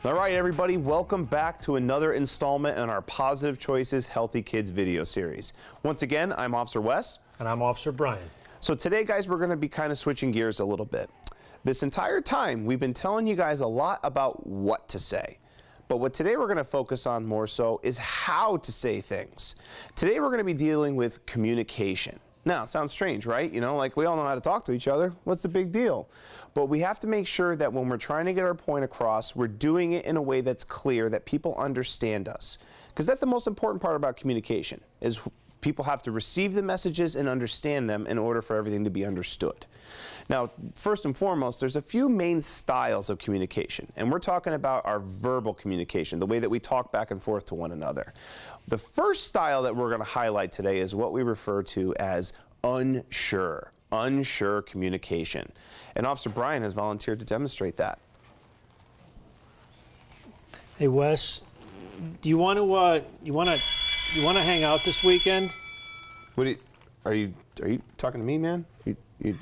All right, everybody, welcome back to another installment in our Positive Choices Healthy Kids video series. Once again, I'm Officer Wes. And I'm Officer Brian. So today, guys, we're going to be kind of switching gears a little bit. This entire time, we've been telling you guys a lot about what to say. But what today we're going to focus on more so is how to say things. Today, we're going to be dealing with communication. Now, it sounds strange, right? You know, like we all know how to talk to each other. What's the big deal? But we have to make sure that when we're trying to get our point across, we're doing it in a way that's clear, that people understand us. Because that's the most important part about communication, is people have to receive the messages and understand them in order for everything to be understood. Now, first and foremost, there's a few main styles of communication, and we're talking about our verbal communication, the way that we talk back and forth to one another. The first style that we're going to highlight today is what we refer to as unsure communication. And Officer Brian has volunteered to demonstrate that. Hey Wes, do you want to hang out this weekend? Are you talking to me, man? You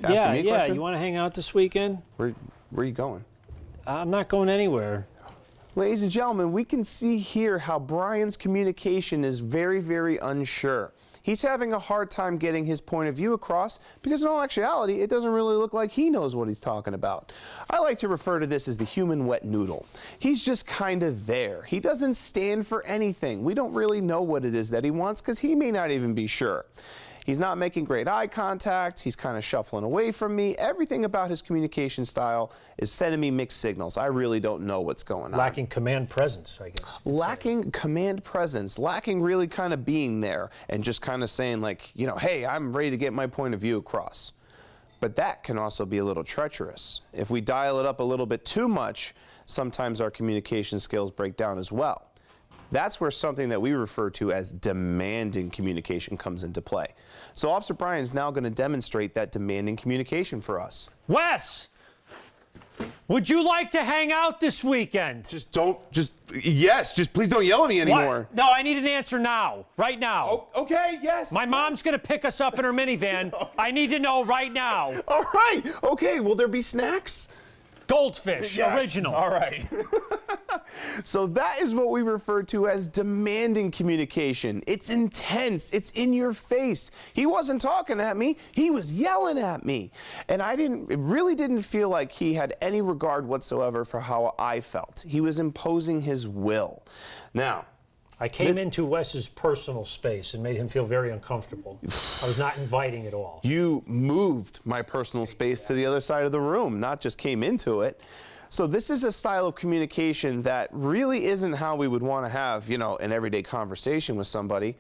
asking me a question? Yeah, you want to hang out this weekend? Where are you going? I'm not going anywhere. Ladies and gentlemen, we can see here how Brian's communication is very, very unsure. He's having a hard time getting his point of view across because in all actuality, it doesn't really look like he knows what he's talking about. I like to refer to this as the human wet noodle. He's just kind of there. He doesn't stand for anything. We don't really know what it is that he wants because he may not even be sure. He's not making great eye contact. He's kind of shuffling away from me. Everything about his communication style is sending me mixed signals. I really don't know what's going on. Lacking command presence, I guess. Lacking command presence, lacking really kind of being there and just kind of saying like, you know, hey, I'm ready to get my point of view across. But that can also be a little treacherous. If we dial it up a little bit too much, sometimes our communication skills break down as well. That's where something that we refer to as demanding communication comes into play. So Officer Brian is now going to demonstrate that demanding communication for us. Wes, would you like to hang out this weekend? Yes, please don't yell at me anymore. What? No, I need an answer now, right now. Oh, okay, yes. My mom's going to pick us up in her minivan. I need to know right now. All right, okay, will there be snacks? Goldfish, yes. Original. All right. So that is what we refer to as demanding communication. It's intense. It's in your face. He wasn't talking at me. He was yelling at me. And it really didn't feel like he had any regard whatsoever for how I felt. He was imposing his will. Now, I came into Wes's personal space and made him feel very uncomfortable. I was not inviting at all. You moved my personal space to the other side of the room, not just came into it. So this is a style of communication that really isn't how we would want to have, you know, an everyday conversation with somebody,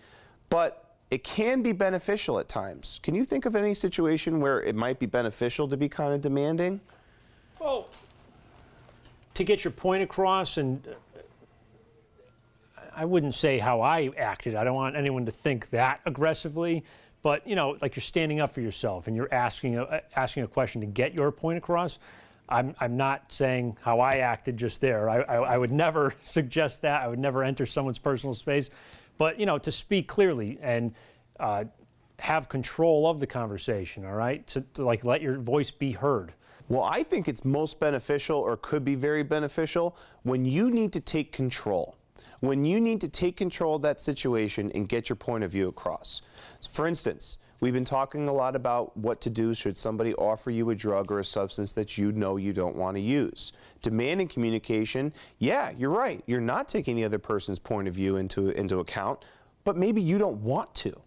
but it can be beneficial at times. Can you think of any situation where it might be beneficial to be kind of demanding? Well, to get your point across, and I wouldn't say how I acted. I don't want anyone to think that aggressively, but you know, like you're standing up for yourself and you're asking a question to get your point across. I'm not saying how I acted just there. I would never suggest that. I would never enter someone's personal space. But, you know, to speak clearly and have control of the conversation, all right? To like let your voice be heard. Well, I think it's most beneficial, or could be very beneficial, when you need to take control. When you need to take control of that situation and get your point of view across. For instance, we've been talking a lot about what to do should somebody offer you a drug or a substance that you know you don't want to use. Demanding communication, yeah, you're right. You're not taking the other person's point of view into account, but maybe you don't want to.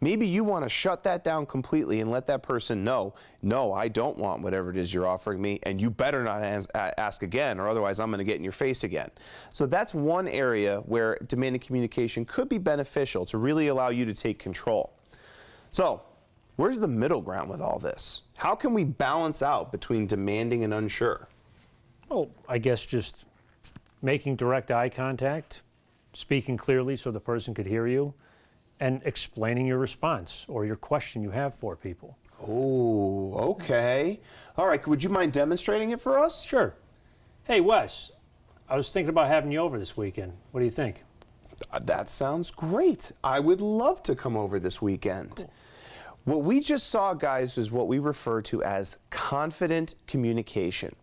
Maybe you want to shut that down completely and let that person know, no, I don't want whatever it is you're offering me, and you better not ask again, or otherwise I'm going to get in your face again. So that's one area where demanding communication could be beneficial to really allow you to take control. So, where's the middle ground with all this? How can we balance out between demanding and unsure? Well, I guess just making direct eye contact, speaking clearly so the person could hear you, and explaining your response or your question you have for people. Oh, okay. All right, would you mind demonstrating it for us? Sure. Hey, Wes, I was thinking about having you over this weekend. What do you think? That sounds great. I would love to come over this weekend. Cool. What we just saw, guys, is what we refer to as confident communication.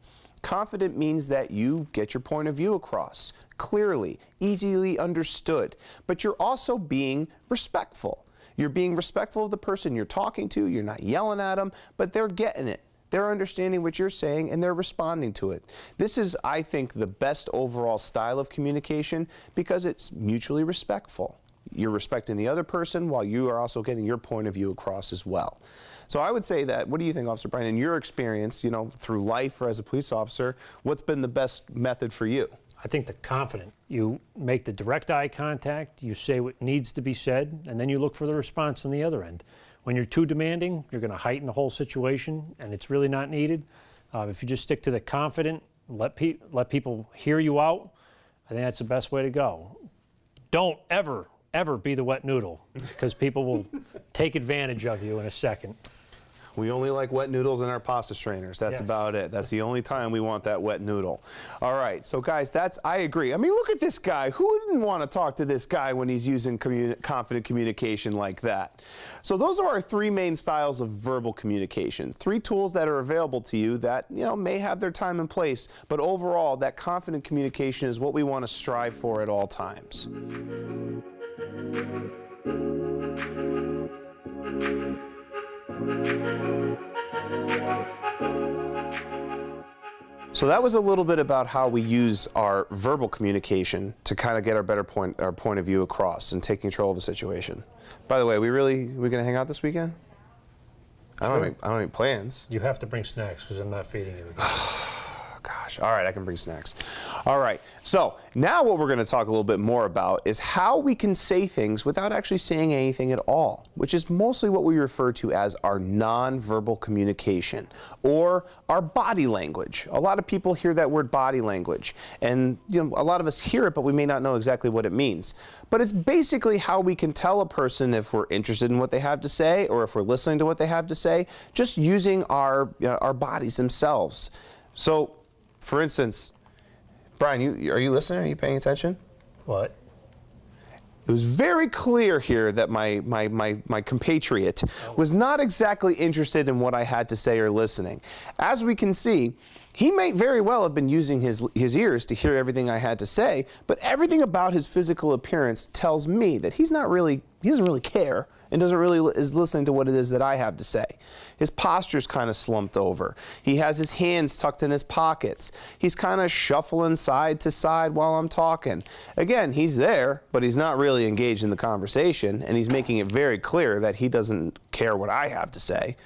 Confident means that you get your point of view across clearly, easily understood, but you're also being respectful. You're being respectful of the person you're talking to. You're not yelling at them, but they're getting it. They're understanding what you're saying and they're responding to it. This is, I think, the best overall style of communication because it's mutually respectful. You're respecting the other person while you are also getting your point of view across as well. So I would say that, what do you think, Officer Brian, in your experience, you know, through life or as a police officer, what's been the best method for you? I think the confident. You make the direct eye contact, you say what needs to be said, and then you look for the response on the other end. When you're too demanding, you're going to heighten the whole situation, and it's really not needed. If you just stick to the confident, let people hear you out, I think that's the best way to go. Don't ever be the wet noodle, because people will take advantage of you in a second. We only like wet noodles in our pasta strainers. That's about it. That's the only time we want that wet noodle. All right, so guys, I agree. I mean, look at this guy. Who wouldn't want to talk to this guy when he's using confident communication like that? So those are our three main styles of verbal communication. Three tools that are available to you that, you know, may have their time and place, but overall, that confident communication is what we want to strive for at all times. So that was a little bit about how we use our verbal communication to kind of get our point of view across and take control of the situation. By the way, we gonna hang out this weekend? Sure. I don't have any plans. You have to bring snacks because I'm not feeding you again. Gosh, all right, I can bring snacks. All right, so now what we're going to talk a little bit more about is how we can say things without actually saying anything at all, which is mostly what we refer to as our nonverbal communication or our body language. A lot of people hear that word body language, and you know, a lot of us hear it, but we may not know exactly what it means. But it's basically how we can tell a person if we're interested in what they have to say or if we're listening to what they have to say, just using our bodies themselves. So, for instance, Brian, are you listening? Are you paying attention? What? It was very clear here that my compatriot was not exactly interested in what I had to say or listening. As we can see, he may very well have been using his ears to hear everything I had to say, but everything about his physical appearance tells me that he doesn't really care and is listening to what it is that I have to say. His posture's kind of slumped over. He has his hands tucked in his pockets. He's kind of shuffling side to side while I'm talking. Again, he's there, but he's not really engaged in the conversation, and he's making it very clear that he doesn't care what I have to say.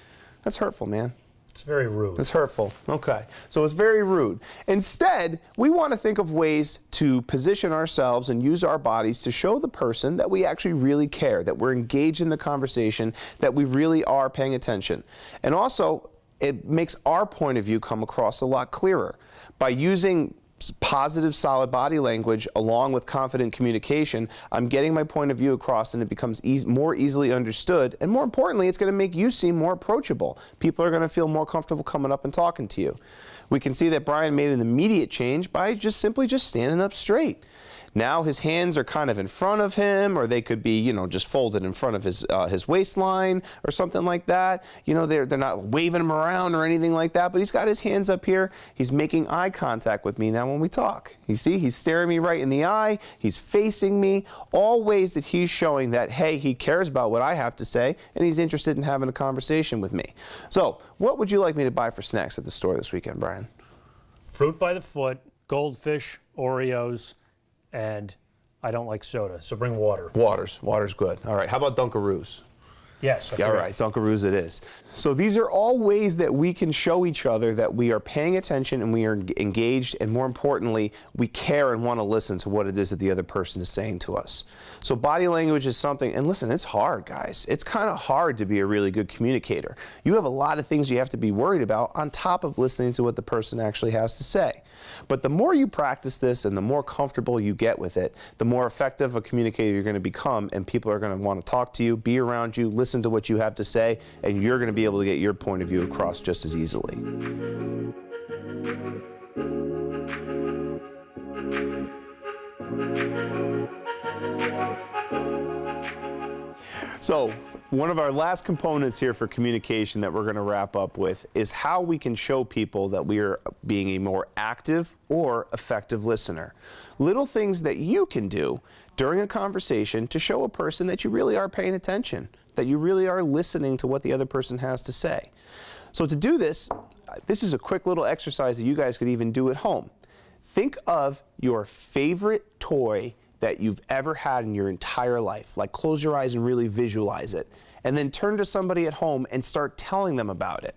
That's hurtful, man. It's very rude. It's hurtful. Okay. So it's very rude. Instead, we want to think of ways to position ourselves and use our bodies to show the person that we actually really care, that we're engaged in the conversation, that we really are paying attention. And also, it makes our point of view come across a lot clearer. By using positive, solid body language along with confident communication, I'm getting my point of view across and it becomes more easily understood. And more importantly, it's going to make you seem more approachable. People are going to feel more comfortable coming up and talking to you. We can see that Brian made an immediate change by simply standing up straight. Now his hands are kind of in front of him, or they could be, you know, just folded in front of his waistline or something like that. You know, they're not waving him around or anything like that, but he's got his hands up here. He's making eye contact with me now when we talk. You see, he's staring me right in the eye. He's facing me. All ways that he's showing that, hey, he cares about what I have to say, and he's interested in having a conversation with me. So, what would you like me to buy for snacks at the store this weekend, Brian? Fruit by the foot, goldfish, Oreos, and I don't like soda, so bring water. Water's good. All right, how about Dunkaroos? Yes. Yeah, all right, Dunkaroos it is. So these are all ways that we can show each other that we are paying attention and we are engaged, and more importantly, we care and want to listen to what it is that the other person is saying to us. So body language is something, and listen, it's hard, guys. It's kind of hard to be a really good communicator. You have a lot of things you have to be worried about on top of listening to what the person actually has to say. But the more you practice this and the more comfortable you get with it, the more effective a communicator you're going to become, and people are going to want to talk to you, be around you, listen to what you have to say, and you're going to be able to get your point of view across just as easily. So one of our last components here for communication that we're going to wrap up with is how we can show people that we are being a more active or effective listener. Little things that you can do during a conversation to show a person that you really are paying attention, that you really are listening to what the other person has to say. So to do this, this is a quick little exercise that you guys could even do at home. Think of your favorite toy that you've ever had in your entire life. Like, close your eyes and really visualize it. And then turn to somebody at home and start telling them about it.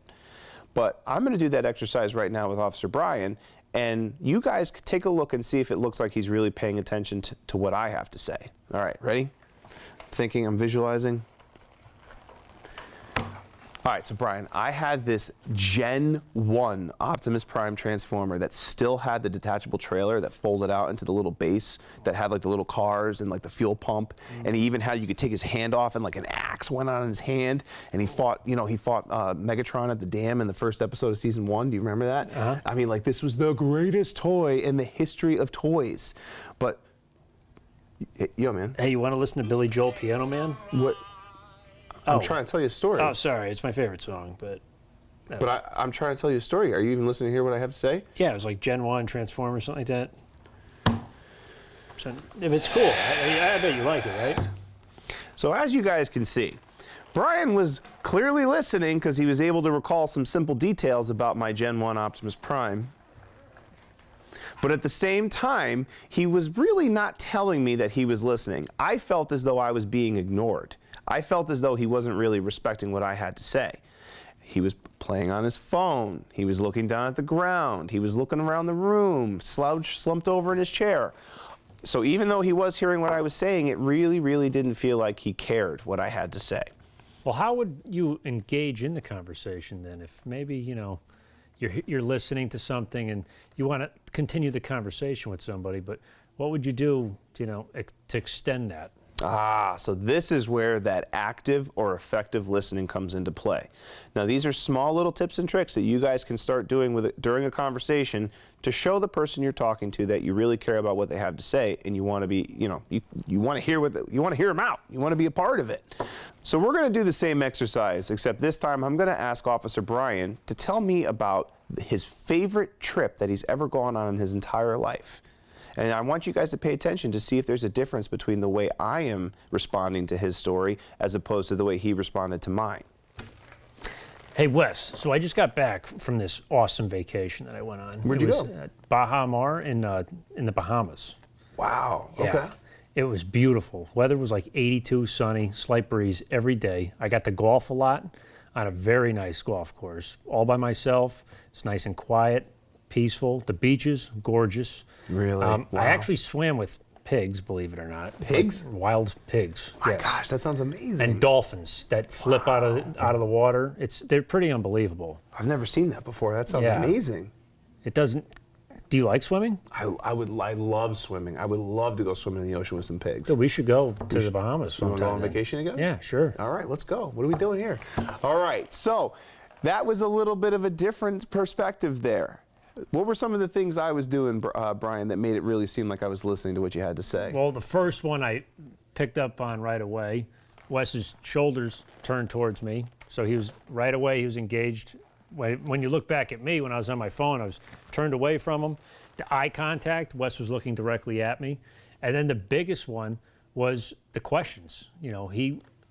But I'm going to do that exercise right now with Officer Brian, and you guys could take a look and see if it looks like he's really paying attention to what I have to say. All right, ready? Thinking, I'm visualizing. All right, so Brian, I had this Gen 1 Optimus Prime Transformer that still had the detachable trailer that folded out into the little base that had like the little cars and like the fuel pump. And he even had, you could take his hand off and like an axe went on his hand. And he fought, Megatron at the dam in the first episode of season 1. Do you remember that? I mean, like, this was the greatest toy in the history of toys. But, yo, man. Hey, you want to listen to Billy Joel, Piano Man? What? I'm trying to tell you a story. Oh, sorry. It's my favorite song, but... I'm trying to tell you a story. Are you even listening to hear what I have to say? Yeah, it was like Gen 1, Transformers, something like that. So, if it's cool. I bet you like it, right? So as you guys can see, Brian was clearly listening because he was able to recall some simple details about my Gen 1 Optimus Prime. But at the same time, he was really not telling me that he was listening. I felt as though I was being ignored. I felt as though he wasn't really respecting what I had to say. He was playing on his phone. He was looking down at the ground. He was looking around the room, slumped over in his chair. So even though he was hearing what I was saying, it really, really didn't feel like he cared what I had to say. Well, how would you engage in the conversation then? If maybe, you're listening to something and you want to continue the conversation with somebody, but what would you do, to extend that? So this is where that active or effective listening comes into play. Now, these are small little tips and tricks that you guys can start doing during a conversation to show the person you're talking to that you really care about what they have to say, and you want to be, you want to hear you want to hear them out. You want to be a part of it. So we're going to do the same exercise, except this time I'm going to ask Officer Brian to tell me about his favorite trip that he's ever gone on in his entire life. And I want you guys to pay attention to see if there's a difference between the way I am responding to his story as opposed to the way he responded to mine. Hey, Wes, so I just got back from this awesome vacation that I went on. Where'd you go? Baja Mar in the Bahamas. Wow. Yeah. Okay. It was beautiful. Weather was like 82, sunny, slight breeze every day. I got to golf a lot on a very nice golf course, all by myself. It's nice and quiet, peaceful. The beaches, gorgeous. Really? Wow. I actually swam with pigs, believe it or not. Pigs? Like wild pigs. My yes. gosh, that sounds amazing. And dolphins that flip out of the water. They're pretty unbelievable. I've never seen that before. That sounds amazing. It doesn't. Do you like swimming? I love swimming. I would love to go swimming in the ocean with some pigs. So we should go to the Bahamas You want sometime. to go on vacation again? Yeah, sure. All right, let's go. What are we doing here? All right, so that was a little bit of a different perspective there. What were some of the things I was doing, Brian, that made it really seem like I was listening to what you had to say? Well, the first one I picked up on right away. Wes's shoulders turned towards me, so he was engaged. When you look back at me, when I was on my phone, I was turned away from him. The eye contact, Wes was looking directly at me. And then the biggest one was the questions.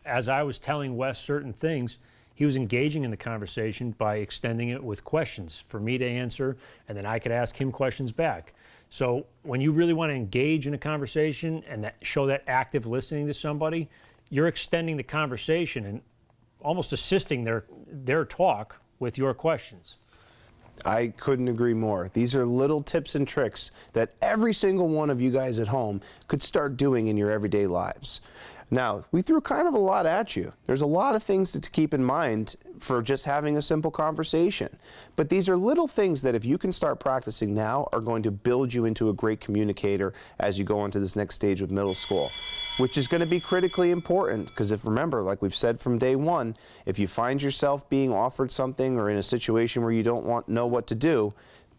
As I was telling Wes certain things, he was engaging in the conversation by extending it with questions for me to answer, and then I could ask him questions back. So when you really want to engage in a conversation and show that active listening to somebody, you're extending the conversation and almost assisting their talk with your questions. I couldn't agree more. These are little tips and tricks that every single one of you guys at home could start doing in your everyday lives. Now, we threw kind of a lot at you. There's a lot of things to keep in mind for just having a simple conversation. But these are little things that if you can start practicing now are going to build you into a great communicator as you go into this next stage of middle school, which is going to be critically important because remember, like we've said from day one, if you find yourself being offered something or in a situation where you don't know what to do,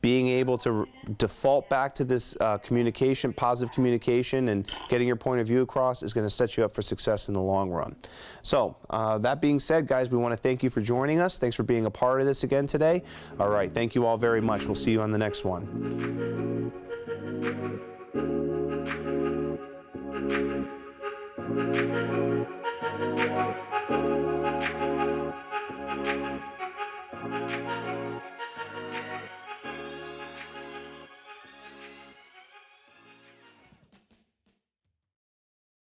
being able to default back to this communication, positive communication, and getting your point of view across is going to set you up for success in the long run. So that being said, guys, we want to thank you for joining us. Thanks for being a part of this again today. All right, thank you all very much. We'll see you on the next one.